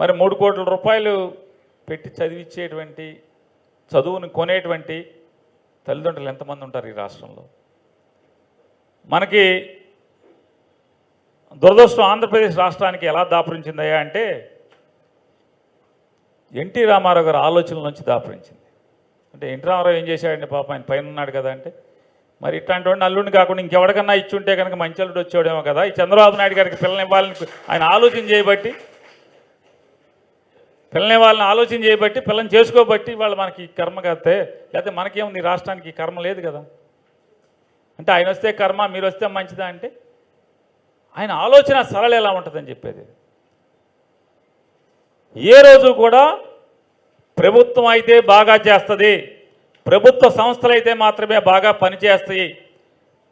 మరి 3 కోట్ల రూపాయలు పెట్టి చదివించేటువంటి చదువును కొనేటువంటి తల్లిదండ్రులు ఎంతమంది ఉంటారు ఈ రాష్ట్రంలో? మనకి దురదృష్టం ఆంధ్రప్రదేశ్ రాష్ట్రానికి ఎలా దాపురించిందయ్యా అంటే ఎన్టీ రామారావు గారి ఆలోచనల నుంచి దాపురించింది. అంటే ఎన్టీ రామారావు ఏం చేశాడంటే పాప ఆయన పైన ఉన్నాడు కదా అంటే మరి ఇట్లాంటి వాడిని అల్లుడిని కాకుండా ఇంకెవరికన్నా ఇచ్చుంటే కనుక మంచి అల్లుడు వచ్చేవాడేమో కదా. ఈ చంద్రబాబు నాయుడు గారికి పిల్లని ఇవ్వాలని ఆయన ఆలోచన చేయబట్టి పిల్లని చేసుకోబట్టి వాళ్ళు మనకి కర్మ కడితే లేకపోతే మనకేముంది ఈ రాష్ట్రానికి కర్మ లేదు కదా. అంటే ఆయన వస్తే కర్మ మీరు వస్తే మంచిదా అంటే ఆయన ఆలోచన సరళ ఎలా ఉంటుందని చెప్పేది. ఏ రోజు కూడా ప్రభుత్వం అయితే బాగా చేస్తుంది, ప్రభుత్వ సంస్థలు అయితే మాత్రమే బాగా పనిచేస్తాయి,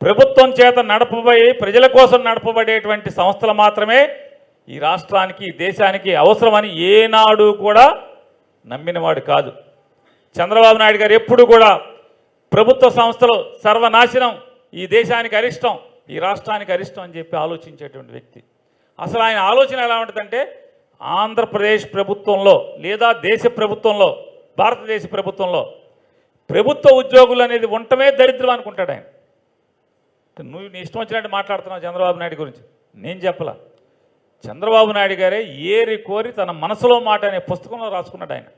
ప్రభుత్వం చేత నడపబోయి ప్రజల కోసం నడపబడేటువంటి సంస్థలు మాత్రమే ఈ రాష్ట్రానికి దేశానికి అవసరమని ఏనాడు కూడా నమ్మినవాడు కాదు. చంద్రబాబు నాయుడు గారు ఎప్పుడు కూడా ప్రభుత్వ సంస్థలు సర్వనాశనం, ఈ దేశానికి అరిష్టం, ఈ రాష్ట్రానికి అరిష్టం అని చెప్పి ఆలోచించేటువంటి వ్యక్తి. అసలు ఆయన ఆలోచన ఎలా ఉంటుందంటే ఆంధ్రప్రదేశ్ ప్రభుత్వంలో లేదా దేశ ప్రభుత్వంలో భారతదేశ ప్రభుత్వంలో ప్రభుత్వ ఉద్యోగులు అనేది ఉండటమే దరిద్రం అనుకుంటాడు ఆయన. నువ్వు నీ ఇష్టం వచ్చినట్టు మాట్లాడుతున్నావు చంద్రబాబు నాయుడు గురించి. నేను చెప్పలా, చంద్రబాబు నాయుడు గారే ఏరి కోరి తన మనసులో మాట అనే పుస్తకంలో రాసుకున్నాడు ఆయన.